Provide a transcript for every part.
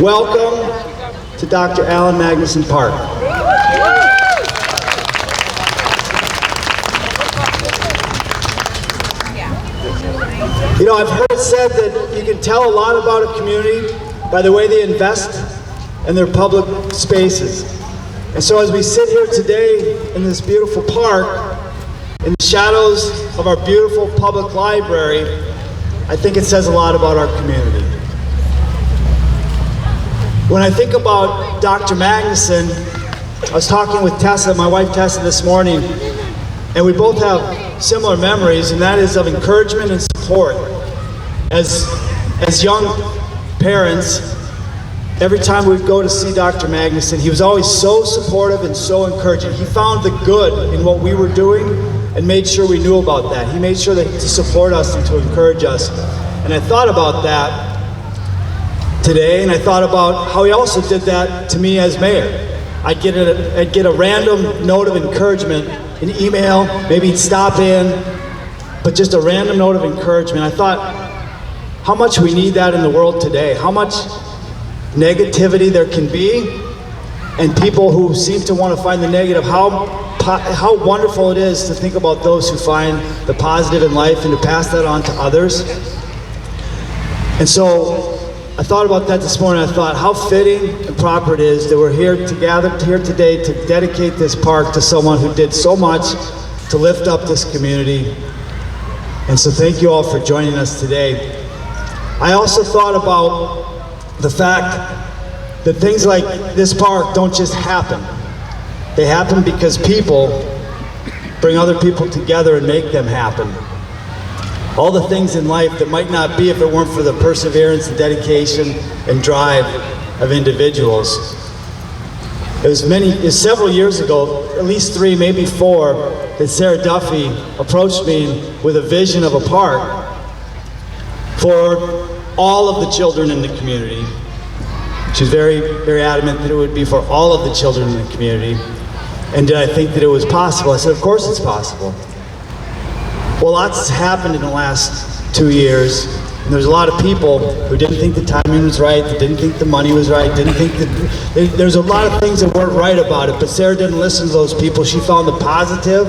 Welcome to Dr. Allen Magnuson Park. You know, I've heard it said that you can tell a lot about a community by the way they invest in their public spaces. And so as we sit here today in this beautiful park, in the shadows of our beautiful public library, I think it says a lot about our community. When I think about Dr. Magnuson, I was talking with Tessa, my wife Tessa, this morning, and we both have similar memories, and that is of encouragement and support. As young parents, every time we'd go to see Dr. Magnuson, he was always so supportive and so encouraging. He found the good in what we were doing and made sure we knew about that. He made sure to support us and to encourage us. And I thought about that today, and I thought about how he also did that to me as mayor. I'd get a random note of encouragement, an email, maybe he'd stop in, but just a random note of encouragement. I thought how much we need that in the world today, how much negativity there can be, and people who seem to want to find the negative, how wonderful it is to think about those who find the positive in life and to pass that on to others. And so I thought about that this morning. I thought how fitting and proper it is that we're here today to dedicate this park to someone who did so much to lift up this community. And so thank you all for joining us today. I also thought about the fact that things like this park don't just happen. They happen because people bring other people together and make them happen. All the things in life that might not be if it weren't for the perseverance and dedication and drive of individuals. It was several years ago, at least 3, maybe 4, that Sarah Duffy approached me with a vision of a park for all of the children in the community. She's very, very adamant that it would be for all of the children in the community. And did I think that it was possible? I said, of course it's possible. Well, lots has happened in the last 2 years, and there's a lot of people who didn't think the timing was right, that didn't think the money was right, didn't think that there's a lot of things that weren't right about it, but Sarah didn't listen to those people. She found the positive,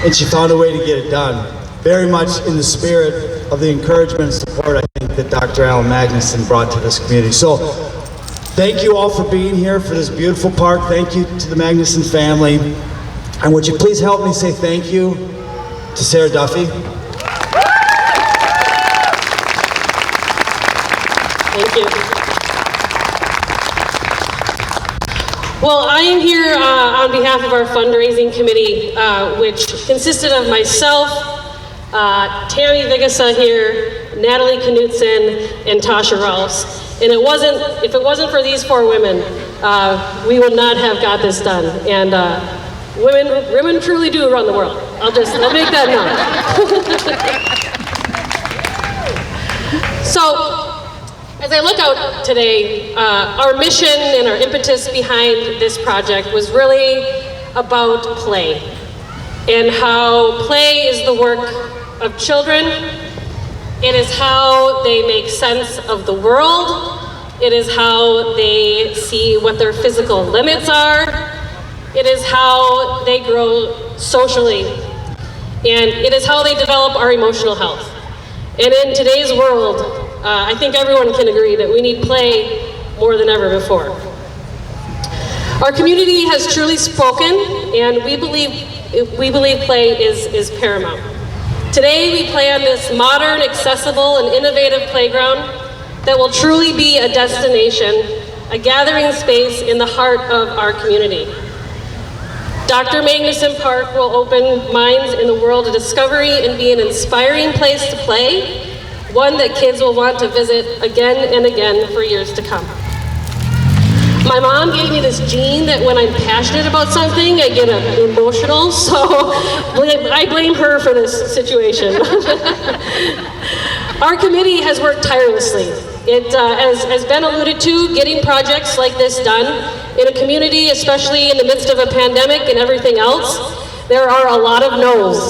and she found a way to get it done. Very much in the spirit of the encouragement and support, I think, that Dr. Allen Magnuson brought to this community. So, thank you all for being here for this beautiful park. Thank you to the Magnuson family. And would you please help me say thank you to Sarah Duffy. Thank you. Well, I am here on behalf of our fundraising committee, which consisted of myself, Tammy Vigasa here, Natalie Knutson, and Tasha Rouse. And if it wasn't for these 4 women, we would not have got this done. And women truly do run the world. I'll make that known. So, as I look out today, our mission and our impetus behind this project was really about play, and how play is the work of children. It is how they make sense of the world. It is how they see what their physical limits are. It is how they grow socially, and it is how they develop our emotional health. And in today's world, I think everyone can agree that we need play more than ever before. Our community has truly spoken, and we believe play is paramount. Today we plan this modern, accessible, and innovative playground that will truly be a destination, a gathering space in the heart of our community. Dr. Magnuson Park will open minds in the world of discovery and be an inspiring place to play, one that kids will want to visit again and again for years to come. My mom gave me this gene that when I'm passionate about something, I get emotional, so I blame her for this situation. Our committee has worked tirelessly. It, as Ben alluded to, getting projects like this done in a community, especially in the midst of a pandemic and everything else, there are a lot of no's.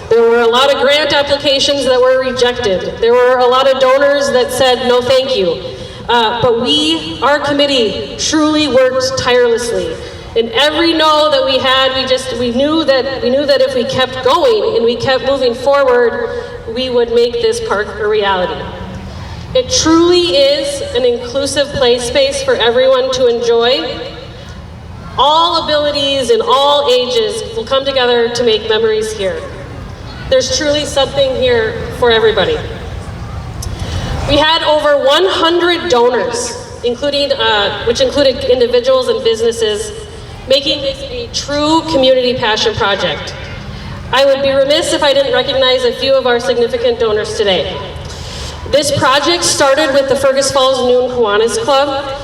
There were a lot of grant applications that were rejected. There were a lot of donors that said no thank you. But our committee truly worked tirelessly. And every no that we had, we knew that if we kept going and we kept moving forward, we would make this park a reality. It truly is an inclusive play space for everyone to enjoy. All abilities and all ages will come together to make memories here. There's truly something here for everybody. We had over 100 donors, which included individuals and businesses, making this a true community passion project. I would be remiss if I didn't recognize a few of our significant donors today. This project started with the Fergus Falls Noon Kiwanis Club,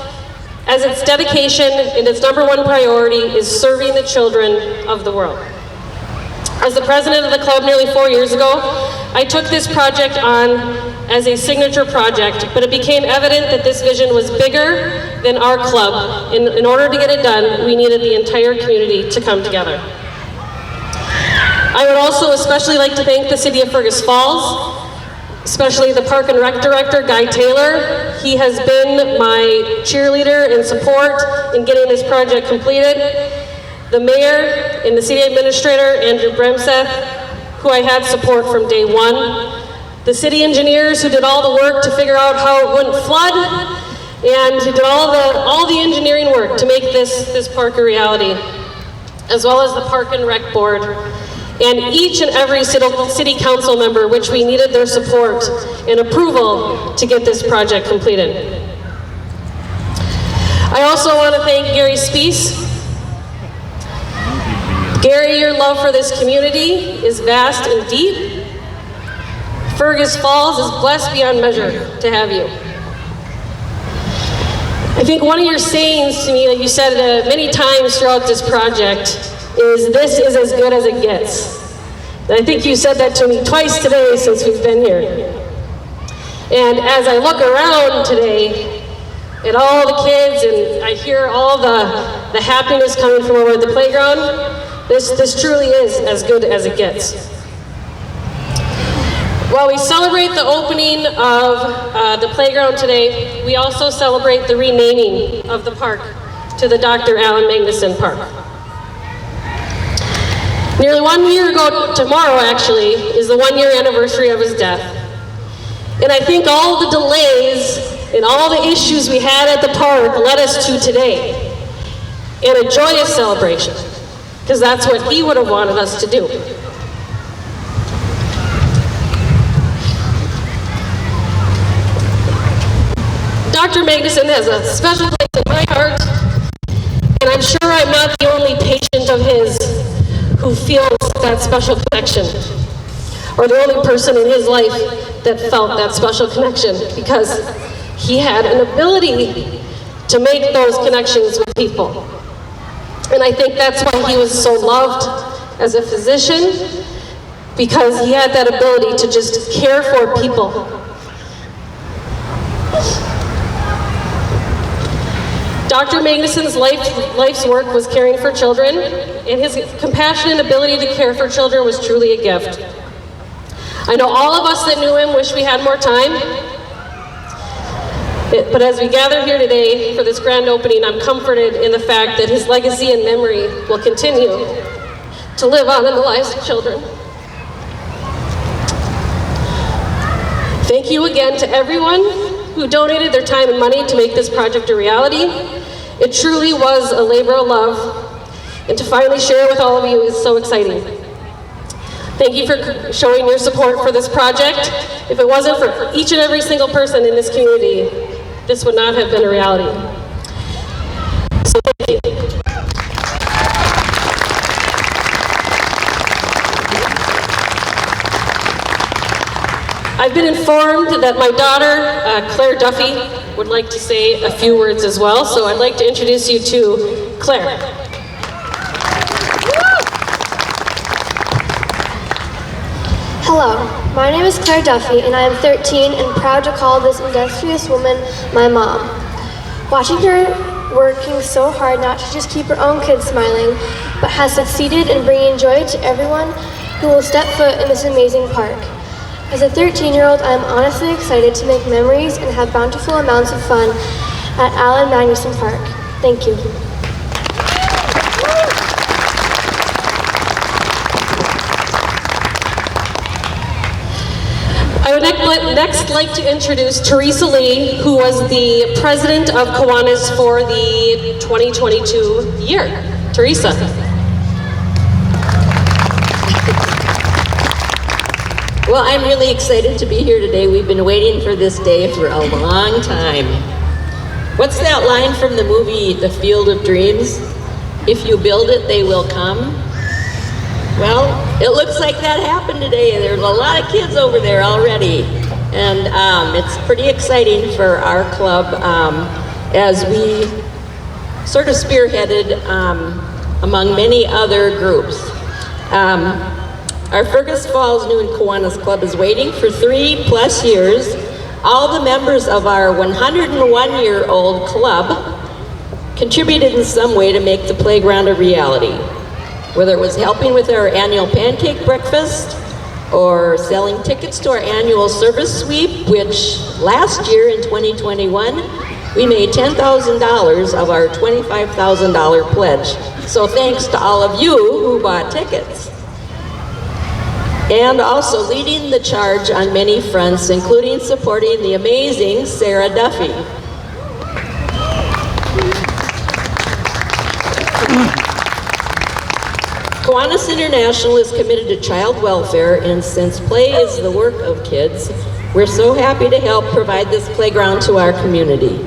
as its dedication and its #1 priority is serving the children of the world. As the president of the club nearly 4 years ago, I took this project on as a signature project, but it became evident that this vision was bigger than our club. In order to get it done, we needed the entire community to come together. I would also especially like to thank the City of Fergus Falls, especially the Park and Rec Director, Guy Taylor. He has been my cheerleader and support in getting this project completed. The Mayor and the City Administrator, Andrew Bremseth, who I had support from day one. The city engineers who did all the work to figure out how it wouldn't flood, and who did all the engineering work to make this park a reality, as well as the Park and Rec Board, and each and every city council member, which we needed their support and approval to get this project completed. I also want to thank Gary Spees. Gary, your love for this community is vast and deep. Fergus Falls is blessed beyond measure to have you. I think one of your sayings to me that you said many times throughout this project is, "This is as good as it gets." And I think you said that to me twice today since we've been here. And as I look around today at all the kids and I hear all the happiness coming from over at the playground, this truly is as good as it gets. While we celebrate the opening of the playground today, we also celebrate the renaming of the park to the Dr. Allen Magnuson Park. Nearly 1 year ago, tomorrow actually, is the 1 year anniversary of his death. And I think all the delays and all the issues we had at the park led us to today, and a joyous celebration, because that's what he would have wanted us to do. Dr. Magnuson has a special place in my heart, and I'm sure I'm not the only patient of his who feels that special connection, or the only person in his life that felt that special connection, because he had an ability to make those connections with people. And I think that's why he was so loved as a physician, because he had that ability to just care for people. Dr. Magnuson's life's work was caring for children, and his compassionate ability to care for children was truly a gift. I know all of us that knew him wish we had more time, but as we gather here today for this grand opening, I'm comforted in the fact that his legacy and memory will continue to live on in the lives of children. Thank you again to everyone who donated their time and money to make this project a reality. It truly was a labor of love, and to finally share it with all of you is so exciting. Thank you for showing your support for this project. If it wasn't for each and every single person in this community, this would not have been a reality. So thank you. I've been informed that my daughter, Claire Duffy, would like to say a few words as well, so I'd like to introduce you to Claire. Hello, my name is Claire Duffy, and I am 13 and proud to call this industrious woman my mom. Watching her working so hard not to just keep her own kids smiling, but has succeeded in bringing joy to everyone who will step foot in this amazing park. As a 13-year-old, I am honestly excited to make memories and have bountiful amounts of fun at Allen Magnuson Park. Thank you. I would next like to introduce Teresa Lee, who was the president of Kiwanis for the 2022 year. Teresa. Well, I'm really excited to be here today. We've been waiting for this day for a long time. What's that line from the movie The Field of Dreams? If you build it, they will come. Well, it looks like that happened today. There's a lot of kids over there already. And it's pretty exciting for our club as we sort of spearheaded among many other groups. Our Fergus Falls New and Kiwanis Club is waiting for 3+ years. All the members of our 101-year-old club contributed in some way to make the playground a reality. Whether it was helping with our annual pancake breakfast or selling tickets to our annual service sweep, which last year in 2021, we made $10,000 of our $25,000 pledge. So thanks to all of you who bought tickets. And also leading the charge on many fronts, including supporting the amazing Sarah Duffy. Kiwanis International is committed to child welfare, and since play is the work of kids, we're so happy to help provide this playground to our community.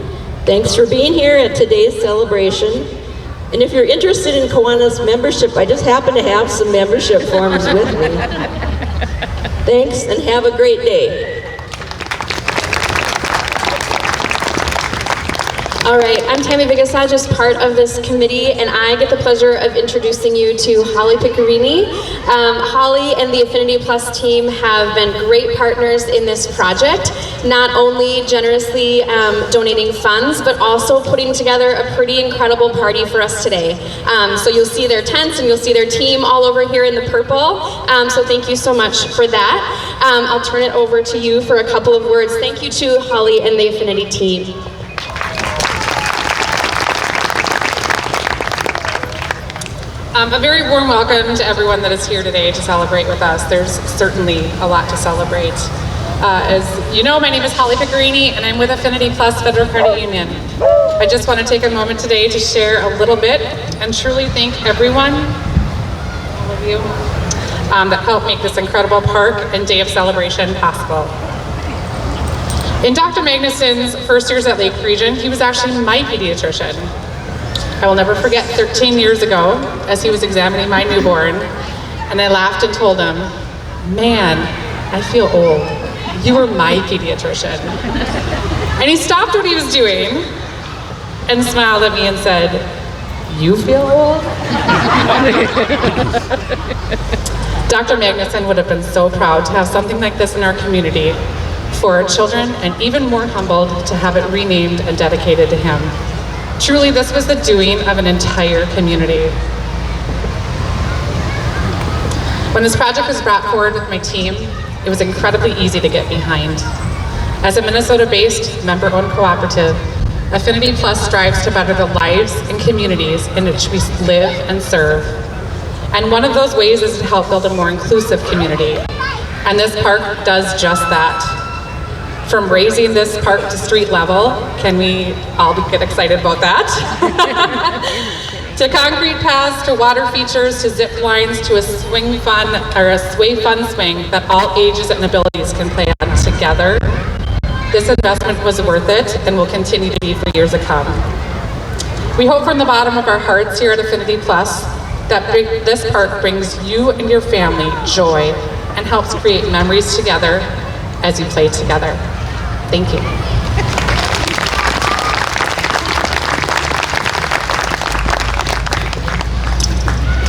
Thanks for being here at today's celebration. And if you're interested in Kiwanis membership, I just happen to have some membership forms with me. Thanks, and have a great day. All right, I'm Tammy Vigasaj, just part of this committee, and I get the pleasure of introducing you to Holly Piccarini. Holly and the Affinity Plus team have been great partners in this project, not only generously donating funds, but also putting together a pretty incredible party for us today. So you'll see their tents and you'll see their team all over here in the purple. So thank you so much for that. I'll turn it over to you for a couple of words. Thank you to Holly and the Affinity team. A very warm welcome to everyone that is here today to celebrate with us. There's certainly a lot to celebrate. As you know, my name is Holly Piccarini, and I'm with Affinity Plus Federal Credit Union. I just want to take a moment today to share a little bit and truly thank everyone, all of you, that helped make this incredible park and day of celebration possible. In Dr. Magnuson's first years at Lake Region, he was actually my pediatrician. I will never forget 13 years ago as he was examining my newborn, and I laughed and told him, "Man, I feel old. You were my pediatrician." And he stopped what he was doing and smiled at me and said, "You feel old?" Dr. Magnuson would have been so proud to have something like this in our community for our children, and even more humbled to have it renamed and dedicated to him. Truly, this was the doing of an entire community. When this project was brought forward with my team, it was incredibly easy to get behind. As a Minnesota-based, member-owned cooperative, Affinity Plus strives to better the lives and communities in which we live and serve. And one of those ways is to help build a more inclusive community. And this park does just that. From raising this park to street level, can we all get excited about that? To concrete paths, to water features, to zip lines, to a swing fun, or a sway fun swing that all ages and abilities can play on together. This investment was worth it and will continue to be for years to come. We hope from the bottom of our hearts here at Affinity Plus that this park brings you and your family joy and helps create memories together as you play together. Thank you.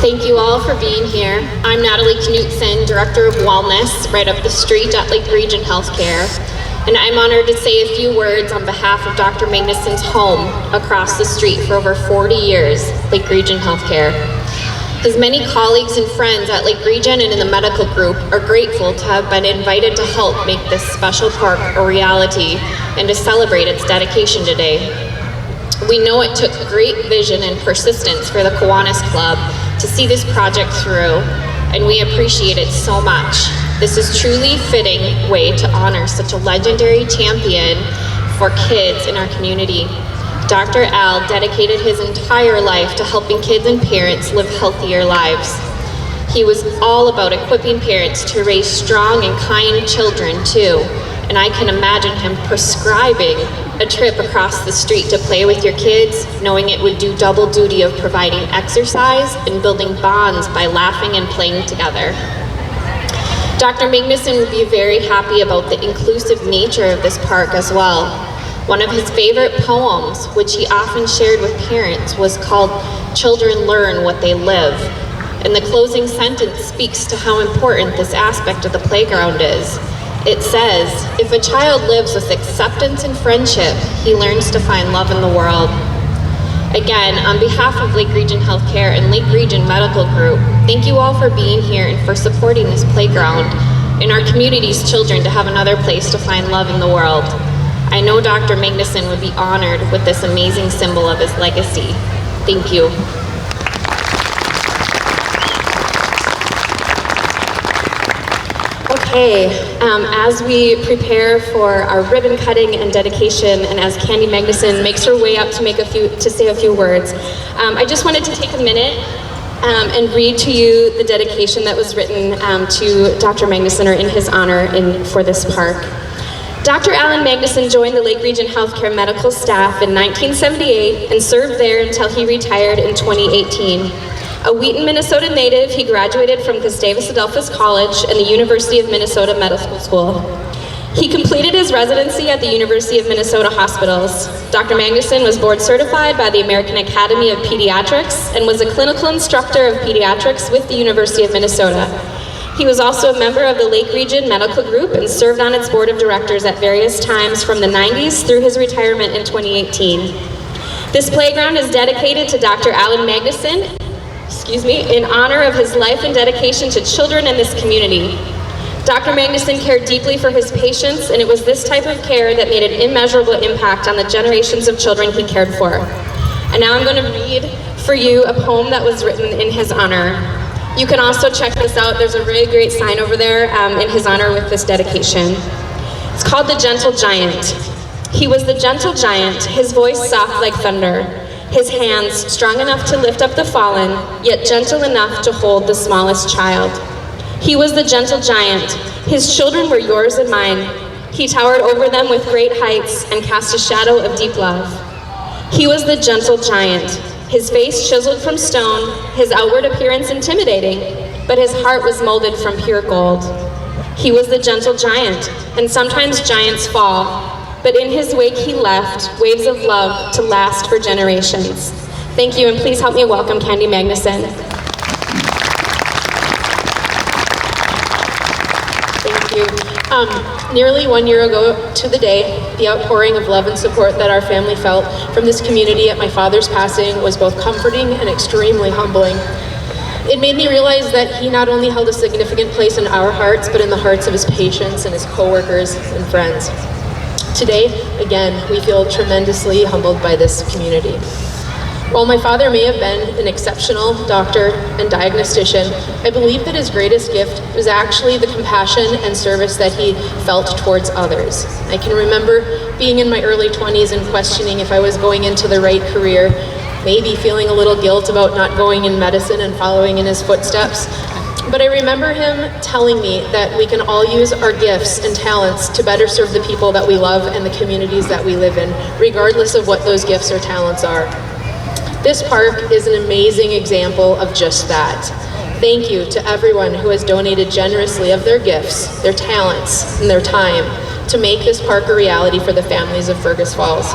Thank you all for being here. I'm Natalie Knutson, Director of Wellness, right up the street at Lake Region Healthcare. And I'm honored to say a few words on behalf of Dr. Magnuson's home across the street for over 40 years, Lake Region Healthcare. His many colleagues and friends at Lake Region and in the medical group are grateful to have been invited to help make this special park a reality and to celebrate its dedication today. We know it took great vision and persistence for the Kiwanis Club to see this project through, and we appreciate it so much. This is truly fitting way to honor such a legendary champion for kids in our community. Dr. Al dedicated his entire life to helping kids and parents live healthier lives. He was all about equipping parents to raise strong and kind children too, and I can imagine him prescribing a trip across the street to play with your kids, knowing it would do double duty of providing exercise and building bonds by laughing and playing together. Dr. Magnuson would be very happy about the inclusive nature of this park as well. One of his favorite poems, which he often shared with parents, was called "Children Learn What They Live." And the closing sentence speaks to how important this aspect of the playground is. It says, "If a child lives with acceptance and friendship, he learns to find love in the world." Again, on behalf of Lake Region Healthcare and Lake Region Medical Group, thank you all for being here and for supporting this playground and our community's children to have another place to find love in the world. I know Dr. Magnuson would be honored with this amazing symbol of his legacy. Thank you. Okay, as we prepare for our ribbon cutting and dedication, and as Candy Magnuson makes her way up to say a few words, I just wanted to take a minute and read to you the dedication that was written to Dr. Magnuson, or in his honor, for this park. Dr. Allen Magnuson joined the Lake Region Healthcare medical staff in 1978 and served there until he retired in 2018. A Wheaton, Minnesota native, he graduated from Gustavus Adolphus College and the University of Minnesota Medical School. He completed his residency at the University of Minnesota Hospitals. Dr. Magnuson was board certified by the American Academy of Pediatrics and was a clinical instructor of pediatrics with the University of Minnesota. He was also a member of the Lake Region Medical Group and served on its board of directors at various times from the 90s through his retirement in 2018. This playground is dedicated to Dr. Allen Magnuson, in honor of his life and dedication to children in this community. Dr. Magnuson cared deeply for his patients, and it was this type of care that made an immeasurable impact on the generations of children he cared for. And now I'm going to read for you a poem that was written in his honor. You can also check this out. There's a really great sign over there in his honor with this dedication. It's called The Gentle Giant. He was the gentle giant, his voice soft like thunder, his hands strong enough to lift up the fallen, yet gentle enough to hold the smallest child. He was the gentle giant. His children were yours and mine. He towered over them with great heights and cast a shadow of deep love. He was the gentle giant. His face chiseled from stone, his outward appearance intimidating, but his heart was molded from pure gold. He was the gentle giant, and sometimes giants fall, but in his wake he left waves of love to last for generations. Thank you, and please help me welcome Candy Magnuson. Thank you. Nearly 1 year ago to the day, the outpouring of love and support that our family felt from this community at my father's passing was both comforting and extremely humbling. It made me realize that he not only held a significant place in our hearts, but in the hearts of his patients and his coworkers and friends. Today, again, we feel tremendously humbled by this community. While my father may have been an exceptional doctor and diagnostician, I believe that his greatest gift was actually the compassion and service that he felt towards others. I can remember being in my early 20s and questioning if I was going into the right career, maybe feeling a little guilt about not going in medicine and following in his footsteps. But I remember him telling me that we can all use our gifts and talents to better serve the people that we love and the communities that we live in, regardless of what those gifts or talents are. This park is an amazing example of just that. Thank you to everyone who has donated generously of their gifts, their talents, and their time to make this park a reality for the families of Fergus Falls.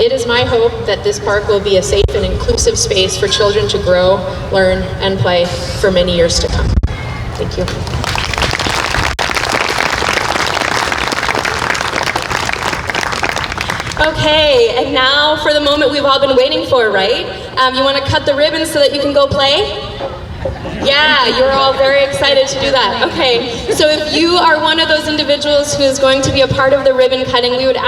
It is my hope that this park will be a safe and inclusive space for children to grow, learn, and play for many years to come. Thank you. Okay, and now for the moment we've all been waiting for, right? You want to cut the ribbon so that you can go play? Yeah, you're all very excited to do that. Okay, so if you are one of those individuals who is going to be a part of the ribbon cutting, we would